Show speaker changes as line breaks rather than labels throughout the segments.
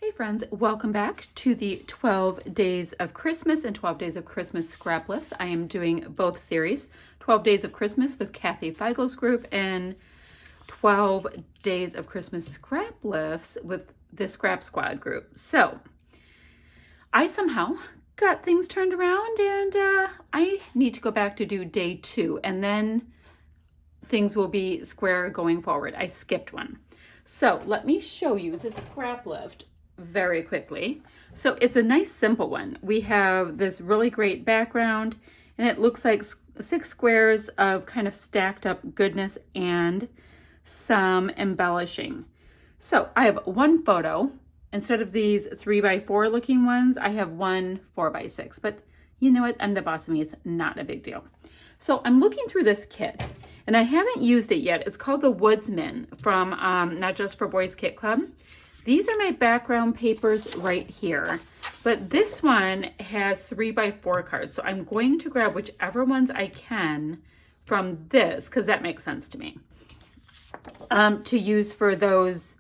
Hey friends, welcome back to the 12 Days of Christmas and 12 Days of Christmas Scraplifts. I am doing both series, 12 Days of Christmas with Kathy Feigel's group and 12 Days of Christmas Scraplifts with the Scrap Squad group. So I somehow got things turned around and I need to go back to do day 2 and then things will be square going forward. I skipped one. So let me show you the Scraplift very quickly. So it's a nice simple one. We have this really great background and it looks like 6 squares of kind of stacked up goodness and some embellishing. So I have one photo. Instead of these 3x4 looking ones, I have one 4x6, but you know what? I'm the boss of me. It's not a big deal. So I'm looking through this kit and I haven't used it yet. It's called the Woodsman from Not Just for Boys Kit Club. These are my background papers right here, but this one has 3x4 cards. So I'm going to grab whichever ones I can from this, because that makes sense to me, to use for those,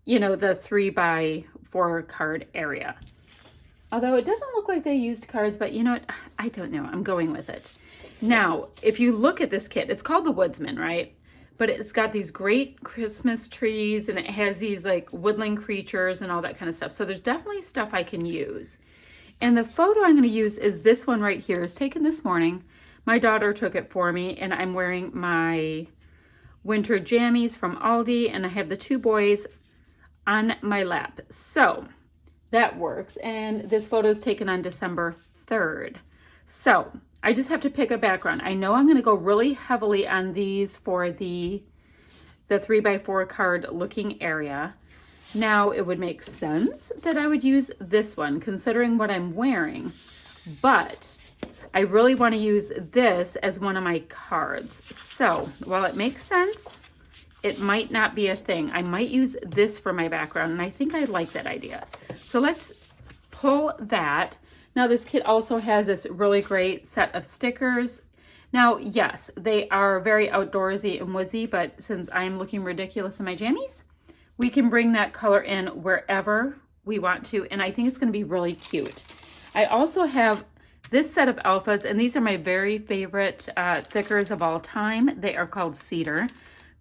you know, the 3x4 card area. Although it doesn't look like they used cards, but you know what? I don't know. I'm going with it. Now, if you look at this kit, it's called the Woodsman, right? But it's got these great Christmas trees and it has these like woodland creatures and all that kind of stuff. So there's definitely stuff I can use. And the photo I'm going to use is this one right here. It's taken this morning. My daughter took it for me and I'm wearing my winter jammies from Aldi and I have the 2 boys on my lap. So that works. And this photo is taken on December 3rd. So I just have to pick a background. I know I'm going to go really heavily on these for the 3x4 card looking area. Now it would make sense that I would use this one considering what I'm wearing, but I really want to use this as one of my cards. So while it makes sense, it might not be a thing. I might use this for my background and I think I like that idea. So let's pull that. Now this kit also has this really great set of stickers. Now, yes, they are very outdoorsy and woodsy, but since I'm looking ridiculous in my jammies, we can bring that color in wherever we want to, and I think it's gonna be really cute. I also have this set of alphas, and these are my very favorite thickers of all time. They are called Cedar.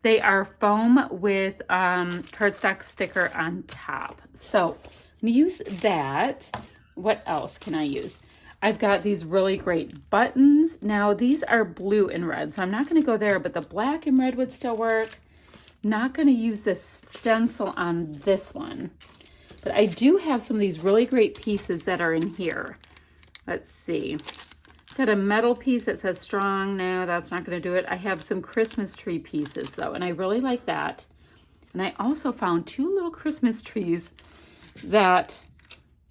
They are foam with cardstock sticker on top. So I'm gonna use that. What else can I use? I've got these really great buttons. Now these are blue and red, so I'm not going to go there, but the black and red would still work. Not going to use this stencil on this one, but I do have some of these really great pieces that are in here. Let's see. Got a metal piece that says strong. No, that's not going to do it. I have some Christmas tree pieces though, and I really like that. And I also found 2 little Christmas trees that,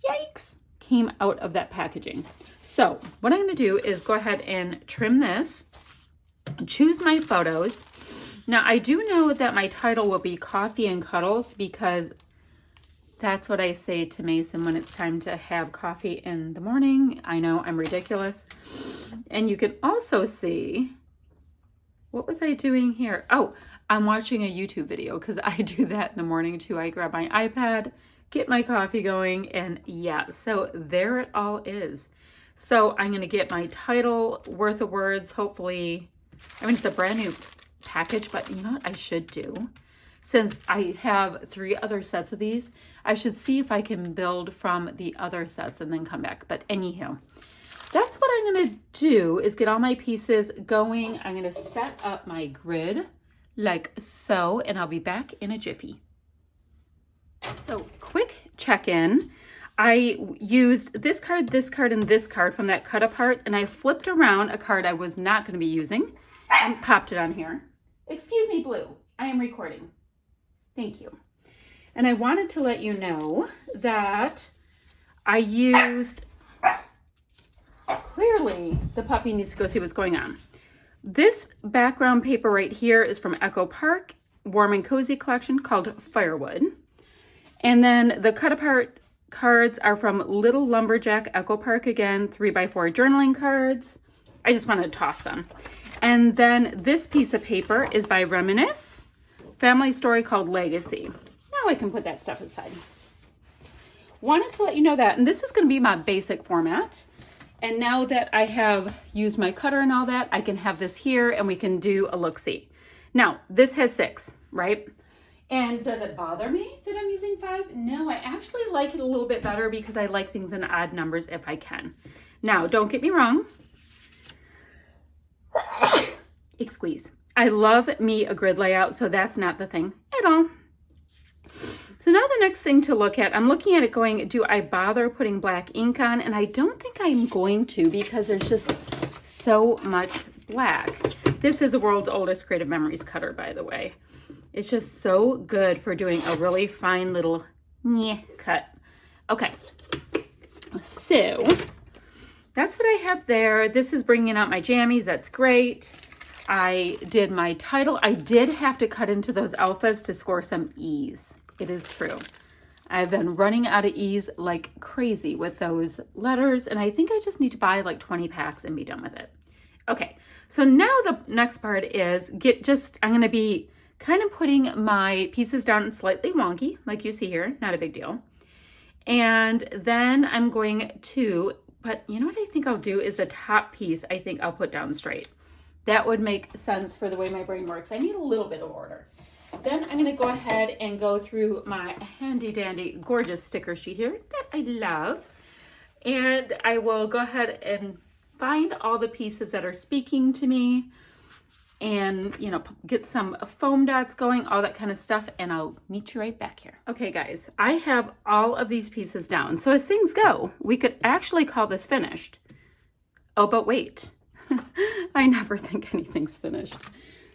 yikes, came out of that packaging. So what I'm going to do is go ahead and trim this, choose my photos. Now I do know that my title will be Coffee and Cuddles because that's what I say to Mason when it's time to have coffee in the morning. I know I'm ridiculous. And you can also see, what was I doing here? Oh, I'm watching a YouTube video because I do that in the morning too. I grab my iPad, get my coffee going, and yeah, so there it all is. So I'm gonna get my title worth of words, hopefully. I mean, it's a brand new package, but you know what I should do? Since I have 3 other sets of these, I should see if I can build from the other sets and then come back. But anywho, that's what I'm gonna do is get all my pieces going. I'm gonna set up my grid like so, and I'll be back in a jiffy. So quick check-in. I used this card, and this card from that cut apart, and I flipped around a card I was not going to be using and popped it on here. Excuse me, Blue. I am recording. Thank you. And I wanted to let you know that I used, clearly the puppy needs to go see what's going on. This background paper right here is from Echo Park, Warm and Cozy collection called Firewood. And then the cut apart cards are from Little Lumberjack Echo Park, again, 3x4 journaling cards. I just wanted to toss them. And then this piece of paper is by Reminisce, family story called Legacy. Now I can put that stuff aside. wanted to let you know that. And this is going to be my basic format. And now that I have used my cutter and all that, I can have this here and we can do a look-see. Now, this has 6, right? And does it bother me that I'm using 5? No, I actually like it a little bit better because I like things in odd numbers if I can. Now, don't get me wrong. Squeeze. I love me a grid layout, so that's not the thing at all. So now the next thing to look at, I'm looking at it going, do I bother putting black ink on? And I don't think I'm going to because there's just so much black. This is the world's oldest Creative Memories cutter, by the way. It's just so good for doing a really fine little cut. Okay, so that's what I have there. This is bringing out my jammies. That's great. I did my title. I did have to cut into those alphas to score some E's. It is true. I've been running out of E's like crazy with those letters, and I think I just need to buy like 20 packs and be done with it. Okay, so now the next part is I'm going to be kind of putting my pieces down slightly wonky, like you see here, not a big deal. And then I'm going to, but you know what I think I'll do is the top piece, I think I'll put down straight. That would make sense for the way my brain works. I need a little bit of order. Then I'm gonna go ahead and go through my handy dandy gorgeous sticker sheet here that I love. And I will go ahead and find all the pieces that are speaking to me and, you know, get some foam dots going, all that kind of stuff, and I'll meet you right back here. Okay, guys, I have all of these pieces down. So as things go, we could actually call this finished. Oh, but wait, I never think anything's finished.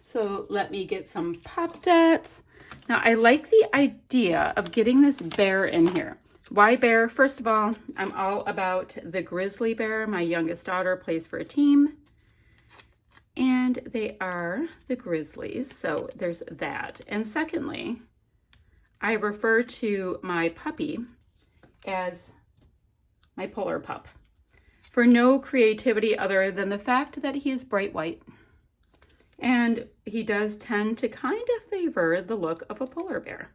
So let me get some pop dots. Now, I like the idea of getting this bear in here. Why bear? First of all, I'm all about the grizzly bear. My youngest daughter plays for a team. And they are the Grizzlies, so there's that. And secondly, I refer to my puppy as my polar pup for no creativity other than the fact that he is bright white. And he does tend to kind of favor the look of a polar bear.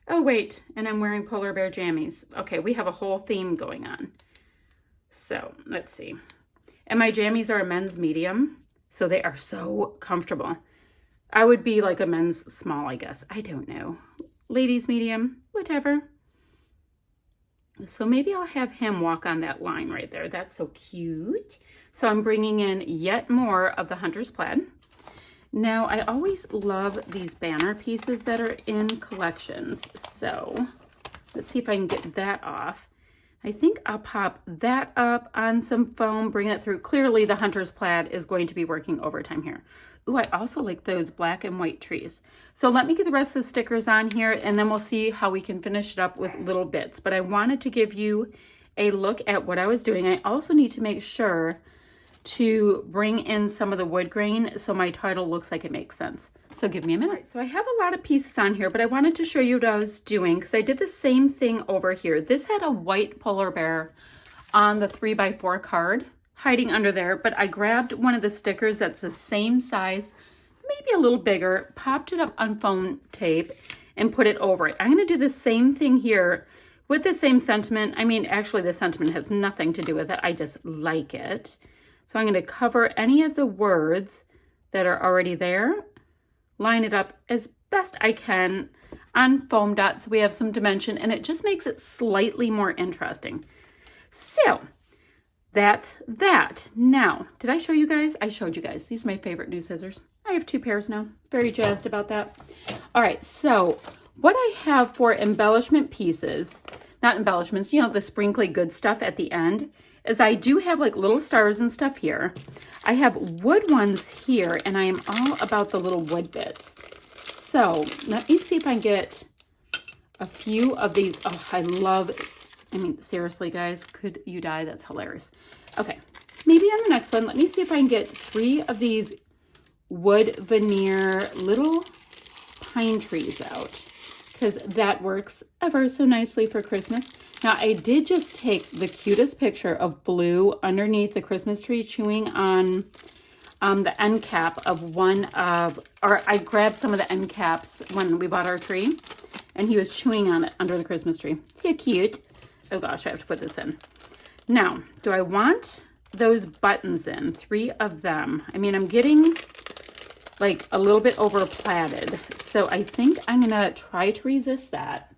Oh, wait, and I'm wearing polar bear jammies. Okay, we have a whole theme going on. So let's see. And my jammies are a men's medium. So they are so comfortable. I would be like a men's small, I guess. I don't know. Ladies medium, whatever. So maybe I'll have him walk on that line right there. That's so cute. So I'm bringing in yet more of the Hunter's Plaid. Now, I always love these banner pieces that are in collections. So let's see if I can get that off. I think I'll pop that up on some foam, bring it through. Clearly the Hunter's Plaid is going to be working overtime here. Ooh, I also like those black and white trees. So let me get the rest of the stickers on here and then we'll see how we can finish it up with little bits. But I wanted to give you a look at what I was doing. I also need to make sure to bring in some of the wood grain so my title looks like it makes sense. So give me a minute. Right, so I have a lot of pieces on here, but I wanted to show you what I was doing because I did the same thing over here. This had a white polar bear on the 3x4 card hiding under there, but I grabbed one of the stickers that's the same size, maybe a little bigger, popped it up on foam tape and put it over it. I'm going to do the same thing here with the same sentiment. I mean, actually the sentiment has nothing to do with it. I just like it. So I'm going to cover any of the words that are already there, line it up as best I can on foam dots so we have some dimension, and it just makes it slightly more interesting. So that's that. Now, did I show you guys? I showed you guys. These are my favorite new scissors. I have 2 pairs now. Very jazzed about that. All right, so what I have for embellishment pieces, not embellishments, you know, the sprinkly good stuff at the end, is I do have like little stars and stuff here. I have wood ones here, and I am all about the little wood bits. So let me see if I can get a few of these. Oh, I love, I mean, seriously, guys, could you die? That's hilarious. Okay, maybe on the next one, let me see if I can get 3 of these wood veneer little pine trees out, because that works ever so nicely for Christmas. Now, I did just take the cutest picture of Blue underneath the Christmas tree chewing on the end cap of one of, or I grabbed some of the end caps when we bought our tree, and he was chewing on it under the Christmas tree. See how cute? Oh gosh, I have to put this in. Now, do I want those buttons in? 3 of them. I mean, I'm getting like a little bit over plaited. So I think I'm gonna try to resist that.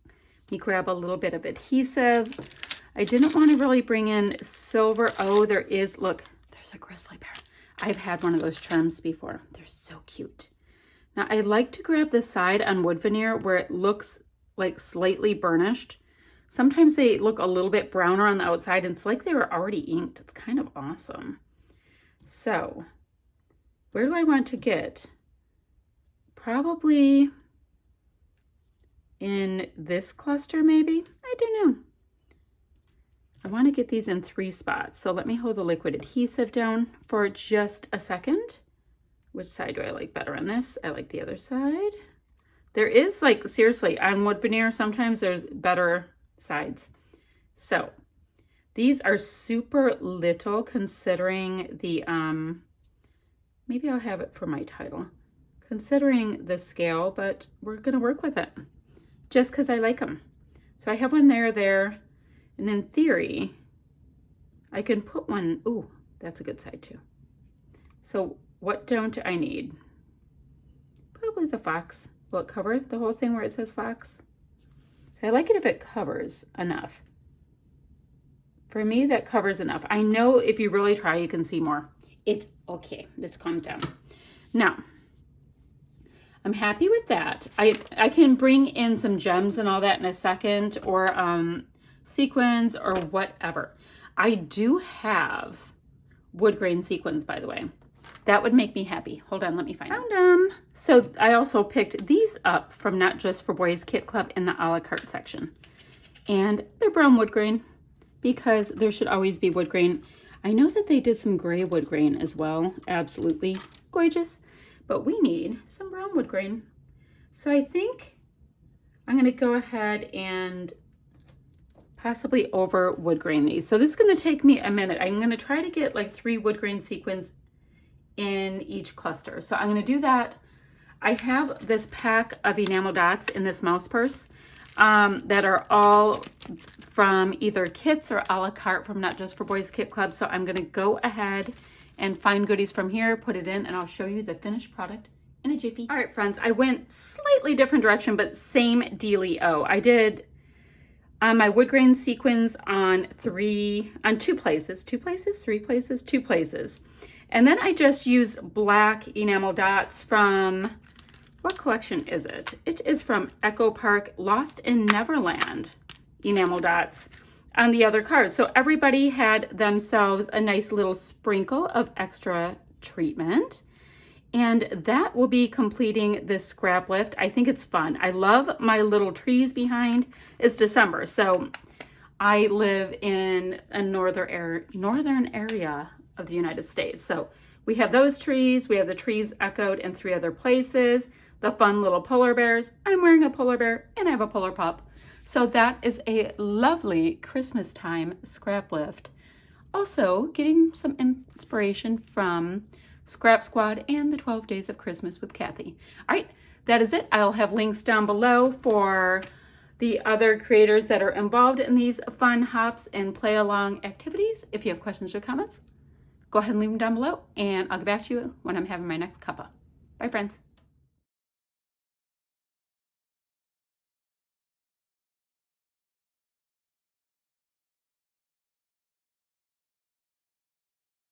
Let me grab a little bit of adhesive. I didn't want to really bring in silver. Oh, there is, look, there's a grizzly bear. I've had one of those charms before. They're so cute. Now I like to grab the side on wood veneer where it looks like slightly burnished. Sometimes they look a little bit browner on the outside and it's like they were already inked. It's kind of awesome. So where do I want to get? Probably in this cluster maybe? I don't know. I want to get these in 3 spots. So let me hold the liquid adhesive down for just a second. Which side do I like better on this? I like the other side. There is, like, seriously, on wood veneer, sometimes there's better sides. So these are super little considering the, maybe I'll have it for my title, considering the scale, but we're going to work with it just because I like them. So I have one there, and in theory, I can put one, ooh, that's a good side too. So what don't I need? Probably the fox. Will it cover the whole thing where it says fox? So I like it if it covers enough. For me, that covers enough. I know if you really try, you can see more. It's okay. Let's calm down. Now, I'm happy with that. I can bring in some gems and all that in a second, or sequins or whatever. I do have wood grain sequins, by the way. That would make me happy. Hold on, let me find them. So I also picked these up from Not Just for Boys Kit Club in the a la carte section. And they're brown wood grain because there should always be wood grain. I know that they did some gray wood grain as well. Absolutely gorgeous. But we need some brown wood grain. So I think I'm going to go ahead and possibly over wood grain these. So this is going to take me a minute. I'm going to try to get like 3 wood grain sequins in each cluster. So I'm going to do that. I have this pack of enamel dots in this mouse purse that are all from either kits or a la carte from Not Just for Boys Kit Club. So I'm going to go ahead and find goodies from here, put it in, and I'll show you the finished product in a jiffy. All right, friends, I went slightly different direction, but same dealio. I did my wood grain sequins on 2 places, 2 places, 3 places, 2 places. And then I just used black enamel dots from, what collection is it? It is from Echo Park Lost in Neverland enamel dots on the other cards. So everybody had themselves a nice little sprinkle of extra treatment. And that will be completing this scrap lift. I think it's fun. I love my little trees behind. It's December, so I live in a northern area of the United States. So we have those trees. We have the trees echoed in 3 other places. The fun little polar bears. I'm wearing a polar bear and I have a polar pup. So that is a lovely Christmas time scrap lift. Also getting some inspiration from Scrap Squad and the 12 Days of Christmas with Kathy. All right, that is it. I'll have links down below for the other creators that are involved in these fun hops and play along activities. If you have questions or comments, go ahead and leave them down below and I'll get back to you when I'm having my next cuppa. Bye, friends.